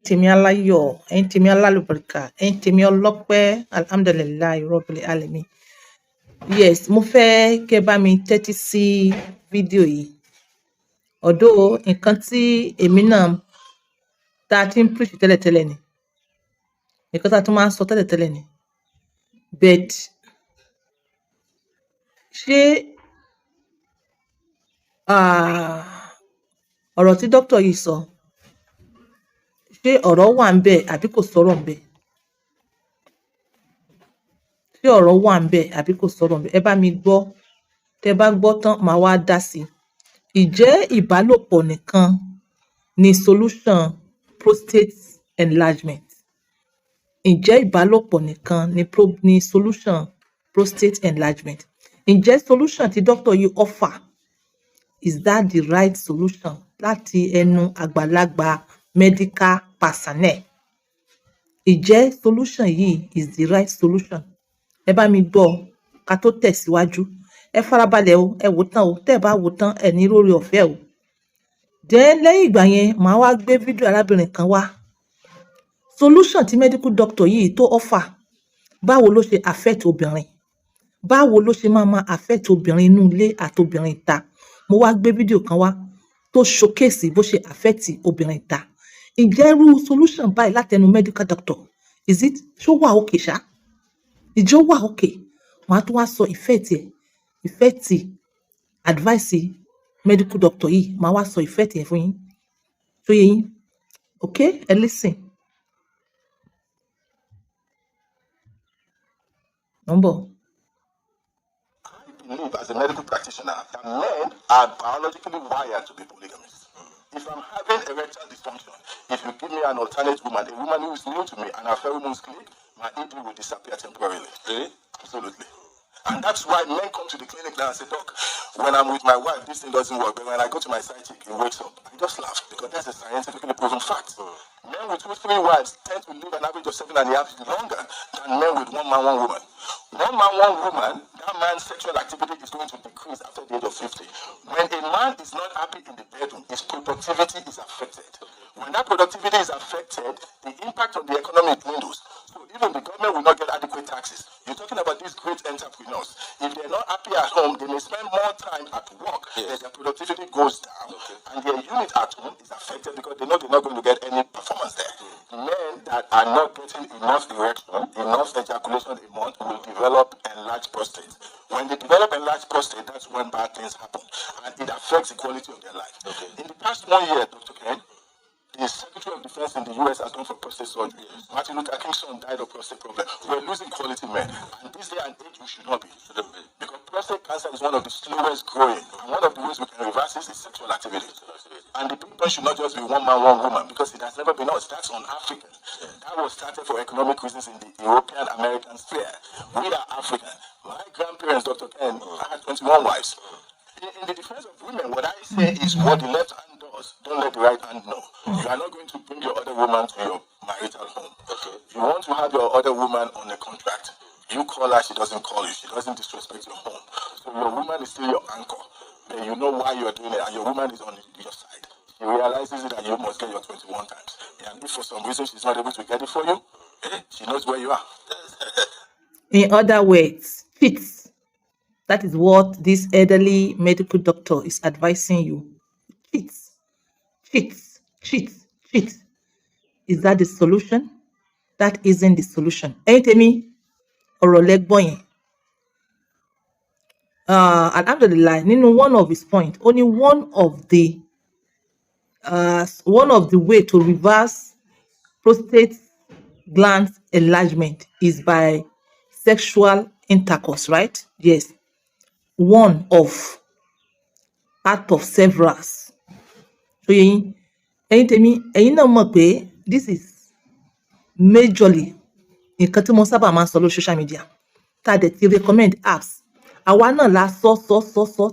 tèmi aláyọ̀, ẹ̀yin tèmi alálùbáríkà, ẹ̀yin tèmi ọlọ́pẹ́, alhamdulillahi rabbil alamin. Yes, mo fẹ́ kẹ́ bá mi tẹ́tí sí fídíò yìí. Although nǹkan tí èmi náà tá a ti ń preach tẹ́lẹ̀tẹ́lẹ̀ ni, nǹkan tá a tún máa ń sọ tẹ́lẹ̀tẹ́lẹ̀ ni. But ṣé ọ̀rọ̀ tí dókítà yìí sọ, ṣé ọ̀rọ̀ wà ń bẹ̀ àbí kò sọ̀rọ̀ ń bẹ̀? Ṣé ọ̀rọ̀ wà ń bẹ̀ àbí kò sọ̀rọ̀ ń bẹ̀? Ẹ bá mi gbọ́. Tẹ́ bá gbọ́ tán, màá wá dá sí. Ìjẹ́ ìbálòpọ̀ nìkan ni solution prostate enlargement? Ǹjẹ́ ìbálòpọ̀ nìkan ni solution prostate enlargement? Ǹjẹ́ solution tí doctor yìí offer, is that the right solution láti ẹnu àgbàlagbà medical personnel? Ǹjẹ́ solution yìí is the right solution? Ẹ bá mi gbọ́ ká tó tẹ̀síwájú. Ẹ farabalẹ̀ o, ẹ wò tán o, tẹ́ bá wò tán ẹ ní lórí ọ̀fẹ́ o. Then lẹ́yìn ìgbà yẹn, màá wá gbé fídíò arábìnrin kan wá. Solution tí medical doctor yìí tó offer, báwo ló ṣe affect obìnrin? Báwo ló ṣe máa affect obìnrin inú ilé àti obìnrin ìta? Mo wá gbé fídíò kan wá tó showcase bó ṣe affect obìnrin ìta. Ǹjẹ́ irú solution báyìí látẹnu medical doctor, is it ṣó wà okay ṣá? Ìjọ wà okay? Màá tún wá sọ ìfẹ́ advice medical doctor yìí, màá wá sọ ìfẹ́ ẹ̀ fún yín. Tó yé yín? Okay, ẹ listen. Number. I believe as a medical practitioner that men are biologically wired to be polygamists. If I'm having erectile dysfunction, if you give me an alternate woman, a woman who is new to me, and our pheromones click, my ED will disappear temporarily. Really? Absolutely. And that's why men come to the clinic now and say, Doc, when I'm with my wife, this thing doesn't work. But when I go to my side chick, he wakes up. I just laugh because that's a scientifically proven fact. Men with 2-3 wives tend to live an average of 7.5 years longer than men with one man, one woman. One man, one woman, that man's sexual activity is going to decrease after the age of 50. When a man is not happy in the bedroom, his productivity is affected. When that productivity is affected, the impact on the economy dwindles. So even the government will not get adequate taxes. You're talking about these great entrepreneurs. If they're not happy at home, they may spend more time at work, yes. Their productivity goes down, and their unit at home is affected because they know they're not going to get any performance there. Men that are not getting enough erection, enough ejaculation a month will develop enlarged prostate. When they develop enlarged prostate, that's when bad things happen, and it affects the quality of their life. Okay. In the past 1 year, Dr. Ken, the Secretary of Defense in the US has gone for prostate surgery. Martin Luther King's son died of prostate problem. We're losing quality men. And this day and age, we should not be. Because prostate cancer is one of the slowest growing. And one of the ways we can reverse this is sexual activity. And the big point should not just be one man, one woman, because it has never been us. That's on African. That was started for economic reasons in the European American sphere. We are African. My grandparents, Dr. Ken, I had 21 wives. In the defense of women, what I say is what the left hand does, don't let the right hand know. You are not going to bring your other woman to your marital home. Okay. You want to have your other woman on a contract. You call her, she doesn't call you. She doesn't disrespect your home. So your woman is still your anchor. Then you know why you're doing it, and your woman is on your side. She realizes it, and you must get your 21 times. And if for some reason she's not able to get it for you, she knows where you are. In other words, cheat. That is what this elderly medical doctor is advising you. Cheat, cheat, cheat, cheat. Is that the solution? That isn't the solution. Ẹ̀yin tèmi, ọ̀rọ̀ lẹ́gbọ́n yẹn. Alhamdulillah, nínú one of his points, only one of the way to reverse prostate gland enlargement is by sexual intercourse, right? Yes. One of out of several. So ẹ̀yin tèmi, ẹ̀yin náà mọ̀ pé this is majorly nǹkan tí mo sábà máa ń sọ lórí social media. Tá dẹ̀ ti recommend apps. Àwa náà la sọ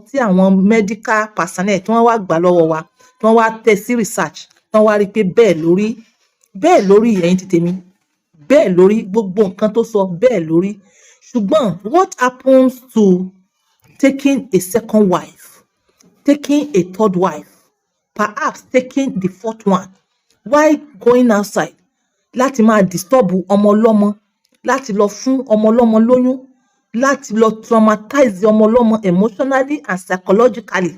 tí àwọn medical personnel tí wọ́n wá gbà lọ́wọ́ wa, tí wọ́n wá tẹ̀ sí research, tí wọ́n wá rí pé bẹ́ẹ̀ lórí ẹ̀yin ti tèmi. Bẹ́ẹ̀ lórí gbogbo nǹkan tó sọ bẹ́ẹ̀ lórí. Ṣùgbọ́n what happens to taking a second wife, taking a third wife, perhaps taking the fourth one? why going outside láti máa disturb ọmọ ọlọ́mọ, láti lọ fún ọmọ ọlọ́mọ lóyún, láti lọ traumatize ọmọ ọlọ́mọ emotionally and psychologically.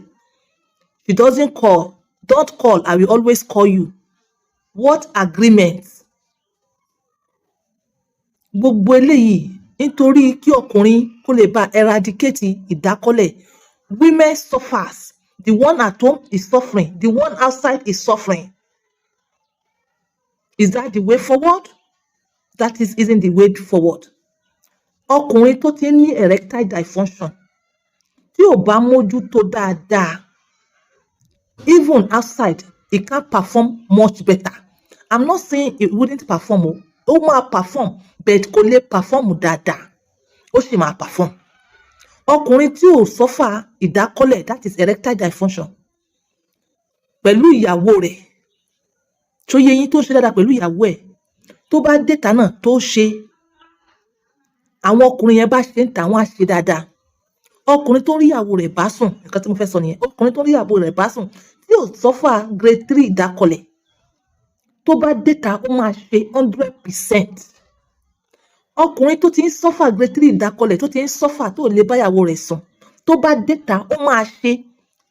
She don't call, I will always call you. What agreement? Gbogbo eléyìí nítorí kí ọkùnrin kó lè bá eradicate ìdákọ́lẹ̀. Women suffers. The one at home is suffering. The one outside is suffering. Is that the way forward? That isn't the way forward. Ọkùnrin tó ti ní erectile dysfunction tí ò bá mójútó dáadáa, even outside, it can't perform much better. I'm not saying it wouldn't perform. Ó máa perform, but kò lè perform dáadáa. Ó sì máa perform. Ọkùnrin tí ò suffer ìdákọ́lẹ̀, that is erectile dysfunction, pẹ̀lú ìyàwó rẹ̀, tó yẹ yín tó ṣe dáadáa pẹ̀lú ìyàwó ẹ̀, tó bá déta náà tó ṣe, àwọn ọkùnrin yẹn bá ṣe ń tà wọ́n á ṣe dáadáa. Ọkùnrin tó rí ìyàwó rẹ̀ bá sùn, nǹkan tí mo fẹ́ sọ nìyẹn. Ọkùnrin tó rí ìyàwó rẹ̀ bá sùn tí ò suffer grade 3 ìdákọ́lẹ̀, tó bá déta ó máa ṣe 100%. Ọkùnrin tó ti ń suffer grade 3 ìdákọ́lẹ̀, tó ti ń suffer tó lè bá ìyàwó rẹ̀ sùn, tó bá déta ó máa ṣe,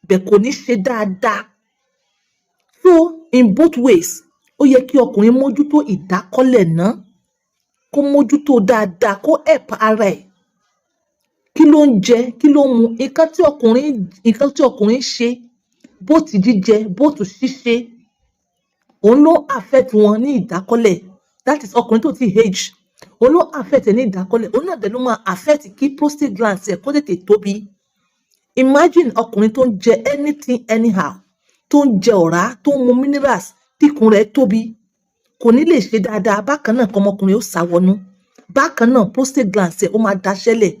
bẹ́ẹ̀ kò ní ṣe dáadáa. So in both ways, ó yẹ kí ọkùnrin mójútó ìdákọ́lẹ̀ náà, kó mójútó dáadáa, kó help ara ẹ̀. Kí ló ń jẹ, kí ló ń mu, nǹkan tí ọkùnrin ṣe, bóòtù jíjẹ, bóòtù ṣíṣe, òun ló affect wọn ní ìdákọ́lẹ̀. That is ọkùnrin tó ti age, òun ló affect ẹ̀ ní ìdákọ́lẹ̀. Òun náà dẹ̀ ló máa affect kí prostate gland ẹ̀ kó tètè tóbi. Imagine ọkùnrin tó ń jẹ anything anyhow, tó ń jẹ ọ̀rá, tó ń mu minerals, tíkun rẹ̀ tóbi, kò ní lè ṣe dáadáa. Bákan náà kọmọkùnrin ó sáwọnú. Bákan náà prostate gland ẹ̀ ó máa daṣẹ́lẹ̀.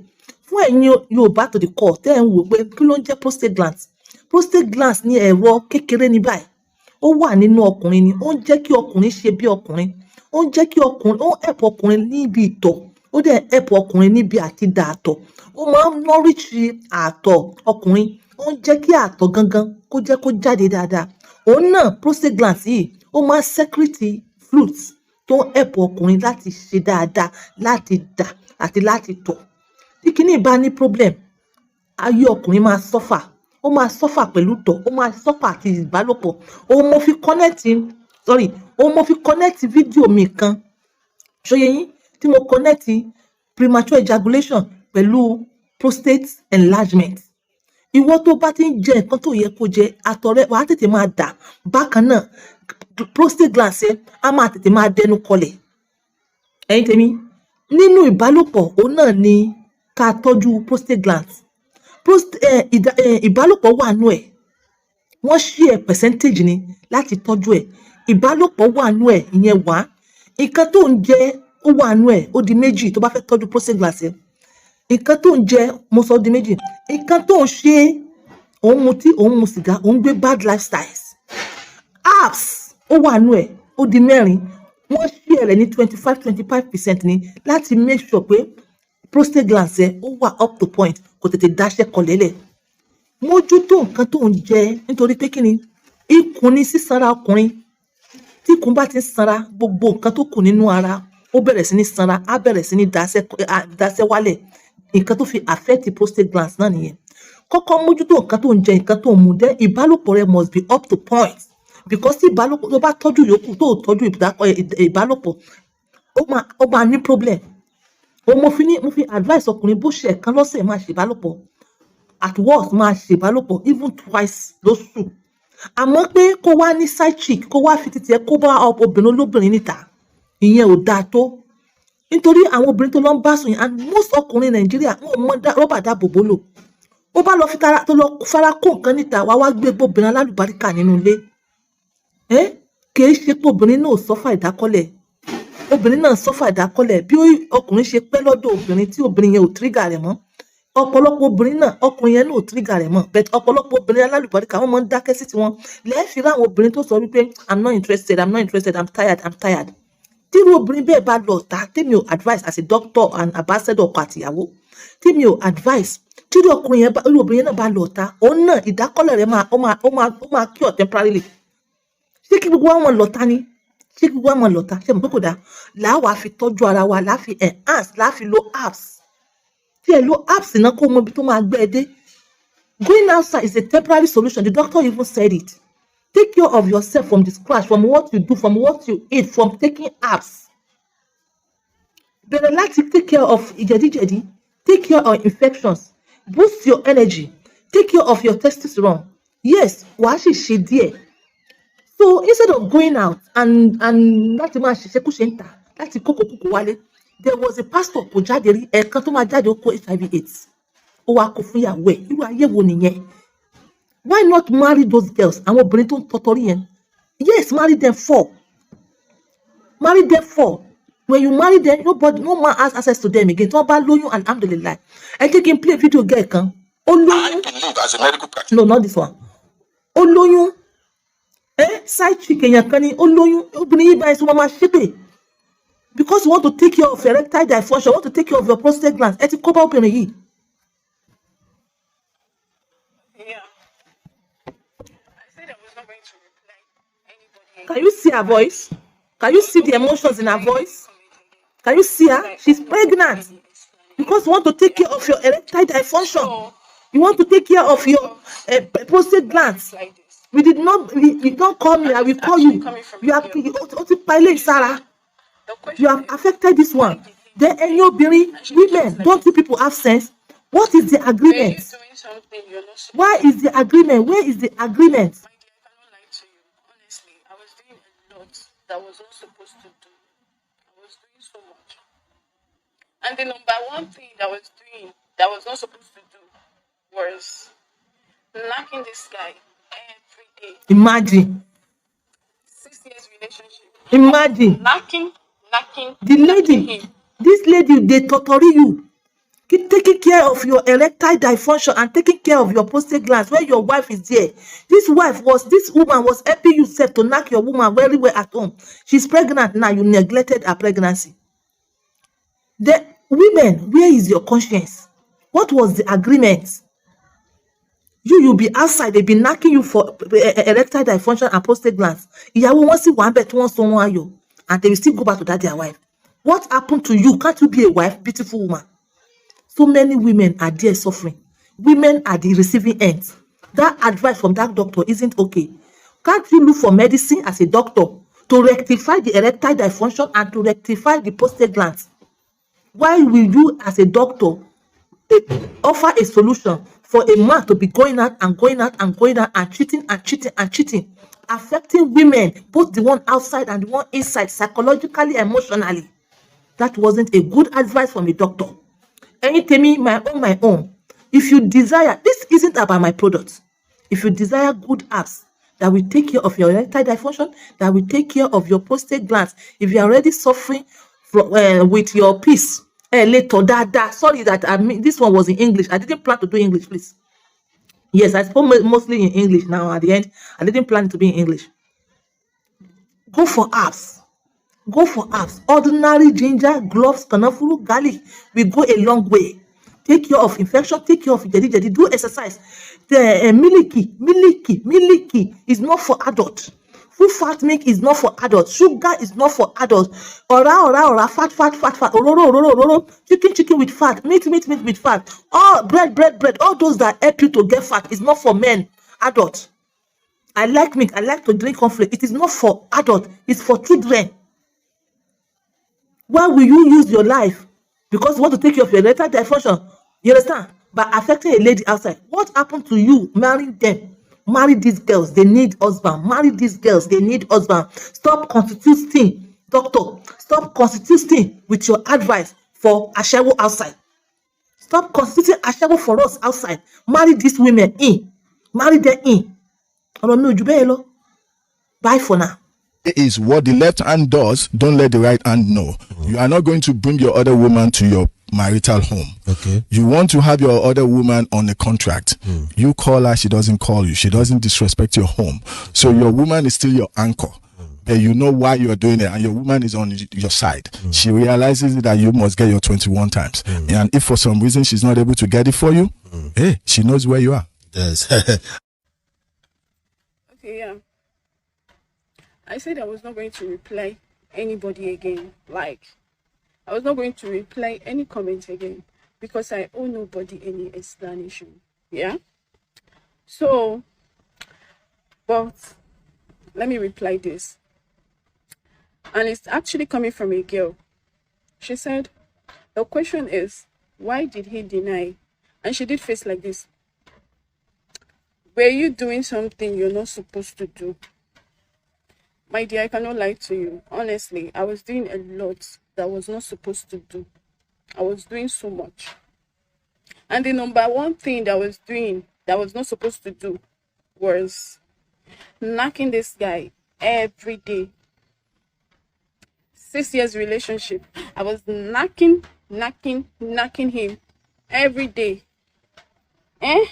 Fún ẹ̀yin Yorùbá to the core, tẹ́ ẹ̀ ń wò pé kí ló ń jẹ́ prostate glands? Prostate glands ní ẹ̀rọ kékeré ní báyìí. Ó wà nínú ọkùnrin ni. Ó ń jẹ́ kí ọkùnrin ṣe bí ọkùnrin. Ó ń jẹ́ kí ọkùnrin, ó help ọkùnrin níbi ìtọ̀. Ó dẹ̀ help ọkùnrin níbi àti dà àtọ̀. Ó máa ń nourish àtọ̀ ọkùnrin. Ó ń jẹ́ kí àtọ̀ gangan kó jẹ́ kó jáde dáadáa. Òun náà prostate glands yìí, ó máa secrete fluids tó ń help ọkùnrin láti ṣe dáadáa, láti dà àti láti tọ̀. Tí kíní bá ní problem, ayé ọkùnrin máa suffer. Ó máa suffer pẹ̀lú tọ̀, ó máa suffer àti ìbálòpọ̀. Òun mo fi connect fídíò mi kan. Ṣóyé yín tí mo connect premature ejaculation pẹ̀lú prostate enlargement. Ìwọ tó bá ti ń jẹ nǹkan tó yẹ kó jẹ, àtọ̀ rẹ wàá tètè máa dà. Bákan náà, prostate glands ẹ á máa tètè máa dẹnu kọlẹ̀. Ẹ̀yin tèmi, nínú ìbálòpọ̀ òun náà ni ká tọ́jú prostate glands. Ìbálòpọ̀ wà nú ẹ̀. Wọ́n share percentage ni láti tọ́jú ẹ̀. Ìbálòpọ̀ wà nú ẹ̀, ìyẹn wà. Nǹkan tó ń jẹ ó wà nú ẹ̀, ó di méjì tó bá fẹ́ tọ́jú prostate glands ẹ. Nǹkan tó ń jẹ, mo sọ di méjì. Nǹkan tó ń ṣe, òun mutí, òun mu sìgá, òun gbé bad lifestyles. Apps ó wà nú ẹ̀, ó di mẹ́rin. Wọ́n share rẹ̀ ní 25% ni láti make sure pé prostate glands ẹ ó wà up to point, kò tètè dáṣẹ́ kọlẹ̀lẹ̀. Mójútó nǹkan tó ń jẹ, nítorí pé kí ni? Ikùn ni sísanra ọkùnrin. Tí ikùn bá ti ń sanra, gbogbo nǹkan tó kù nínú ara ó bẹ̀rẹ̀ sí ní sanra, á bẹ̀rẹ̀ sí ní dáṣẹ́ wálẹ̀. Nǹkan tó fi affect prostate glands náà nìyẹn. Kọ́kọ́ mójútó nǹkan tó ń jẹ, nǹkan tó ń mu. Then ìbálòpọ̀ rẹ must be up to point, because tí ìbálòpọ̀ tó bá tọ́jú yòókù, tó tọ́jú ìbálòpọ̀, ó máa ní problem. Mo fi advice ọkùnrin bó ṣe ẹ̀kan lọ́sẹ̀ máa ṣe ìbálòpọ̀. At worst máa ṣe ìbálòpọ̀ even twice lóṣù. Àmọ́ pé kó wá ní side chick, kó wá fi títí ẹ kó bá obìnrin olóbìnrin níta, ìyẹn ò dáa tó. Nítorí àwọn obìnrin tó lọ ń bá sùn yẹn, and most ọkùnrin Nàìjíríà wọn mọ rọ́bà dáàbòbò lò. Ó bá lọ fi tó lọ fara kó nǹkan níta, wá gbé obìnrin alálùbáríkà nínú ilé. Kì í ṣe pé obìnrin náà suffer ìdákọ́lẹ̀. Obìnrin náà suffer ìdákọ́lẹ̀ bí ọkùnrin ṣe pẹ́ lọ́dọ̀ obìnrin tí obìnrin yẹn ò trigger rẹ̀ mọ́. Ọ̀pọ̀lọpọ̀ obìnrin náà, ọkùnrin yẹn náà ò trigger rẹ̀ mọ́. But ọ̀pọ̀lọpọ̀ obìnrin alálùbáríkà wọ́n máa ń dákẹ́ sí tiwọn. Lẹ́ẹ̀fì ráwọn obìnrin tó sọ wípé I'm not interested, I'm tired. Tí irú obìnrin bẹ́ẹ̀ bá lọ ta, tèmi ò advice as a doctor and ambassador ọkọ àtìyàwó. Tèmi ò advice. Tí irú obìnrin yẹn náà bá lọ ta, òun náà ìdákọ́lẹ̀ rẹ̀ ó máa cure temporarily. ṣé kí gbogbo wa mọ̀ lọ́ta ni ṣé kí gbogbo wa mọ̀ lọ́ta ṣé mo pé kò dáa làwa fi tọ́jú ara wa láà fi enhance láà fi lo apps tí ẹ lo apps náà kó mọ ibi tó máa gbé ẹ dé. Going outside is a temporary solution. The doctor even said it. Take care of yourself from the scratch, from what you do, from what you eat, from taking apps. Bẹ̀rẹ̀ láti take care of ìjẹ̀díjẹ̀dí, take care of infections, boost your energy, take care of your testosterone. Yes, wàá sì ṣe díẹ̀. So instead of going out and láti máa ṣiṣẹ́kúṣe ń tà láti kókò wálé, there was a pastor kò jáde rí ẹ̀ẹ̀kan tó máa jáde ó kó HIV/AIDS. Ó wá kó fún ìyàwó ẹ̀ irú ayé wo nìyẹn? Why not marry those girls? Àwọn obìnrin tó ń tọ́tọ́rí yẹn. Yes, marry them four. Marry them four. When you marry them, no man has access to them again. Tí wọ́n bá lóyún, alhamdulillah. Ẹ jẹ́ kí n play video girl kan. Ó lóyún. I believe as a medical practitioner. No, not this one. Ó lóyún. Side chick èèyàn kan ni ó lóyún. Obìnrin yìí báyìí sọ máa ṣépè. Because you want to take care of erectile dysfunction, you want to take care of your prostate glands. Ẹ ti kó bá obìnrin yìí. Can you see her voice? Can you see the emotions in her voice? Can you see her? She's pregnant. Because you want to take care of your erectile dysfunction. You want to take care of your prostate glands. We did not, you don't call me, I will call you. You have Sarah. You have affected this one. Then any women, don't you people have sense? What is the agreement? Why is the agreement? Where is the agreement? That was not supposed to do. I was doing so much. And the number one thing that was doing that was not supposed to do was knocking this guy every day. Imagine. 6 years relationship. Imagine. Knocking. The lady, this lady, they torture you. Keep taking care of your erectile dysfunction and taking care of your prostate glands when your wife is there. This woman was helping you to knock your woman very well at home. She's pregnant now. You neglected her pregnancy. The women, where is your conscience? What was the agreement? You'll be outside. They've been knocking you for erectile dysfunction and prostate glands. Ìyàwó wọn sì wà ńbẹ̀ tí wọ́n sọ wọ́n ayọ̀, and they will still go back to that their wife. What happened to you? Can't you be a wife, beautiful woman? So many women are there suffering. Women are the receiving end. That advice from that doctor isn't okay. Can't you look for medicine as a doctor to rectify the erectile dysfunction and to rectify the prostate glands? Why will you, as a doctor, offer a solution for a man to be going out and cheating, affecting women, both the one outside and the one inside, psychologically, emotionally? That wasn't a good advice from a doctor. Anything, my own. If you desire, this isn't about my product. If you desire good apps that will take care of your erectile dysfunction, that will take care of your prostate glands, if you are already suffering from with your piece, later that sorry that this one was in English. I didn't plan to do English, please. Yes, I spoke mostly in English now. At the end, I didn't plan it to be in English. Go for apps. Go for apps. Ordinary ginger, gloves, kanafuru, garlic will go a long way. Take care of infection. Take care of jadi. Do exercise. The milky is not for adults. Full fat milk is not for adults. Sugar is not for adults. Ora, fat. Ororo. Chicken with fat. Meat with fat. All bread. All those that help you to get fat is not for men, adults. I like milk. I like to drink cornflakes. It is not for adults. It's for children. Why will you use your life? Because you want to take care of your erectile dysfunction. You understand? By affecting a lady outside. What happened to you marrying them? Marry these girls. They need husband. Marry these girls. They need husband. Stop constituting, doctor. Stop constituting with your advice for ashewo outside. Stop constituting ashewo for us outside. Marry these women in. Marry them in. Bye for now. Is what the left hand does, don't let the right hand know. You are not going to bring your other woman to your marital home. Okay. You want to have your other woman on a contract. You call her, she doesn't call you. She doesn't disrespect your home. So your woman is still your anchor. But you know why you're doing it, and your woman is on your side. She realizes that you must get your 21 times. And if for some reason she's not able to get it for you, hey, she knows where you are. Yes. Okay, yeah. I said I was not going to reply anybody again. Like, I was not going to reply any comment again because I owe nobody any explanation. Yeah? So, but let me reply this. And it's actually coming from a girl. She said, the question is, why did he deny? And she did face like this. Were you doing something you're not supposed to do? My dear, I cannot lie to you. Honestly, I was doing a lot that I was not supposed to do. I was doing so much. And the number one thing that I was doing that I was not supposed to do was knocking this guy every day. 6 years relationship. I was knocking him every day. And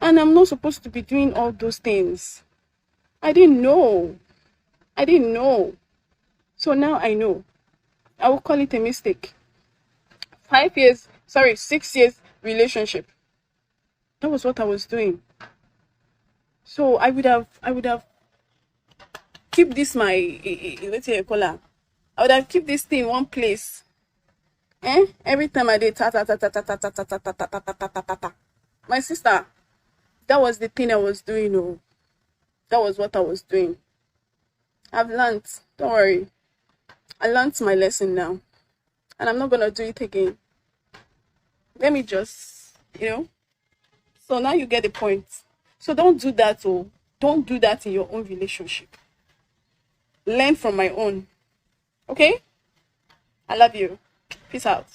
I'm not supposed to be doing all those things. I didn't know. So now I know. I will call it a mistake. 6 years relationship. That was what I was doing. So I would have keep this let's say I would have keep this thing in one place. Every time I did my sister, that was the thing I was doing. Oh, that was what I was doing. I've learned. Don't worry. I learned my lesson now. And I'm not gonna do it again. Let me just, So now you get the point. So don't do that. Oh, don't do that in your own relationship. Learn from my own. Okay? I love you. Peace out.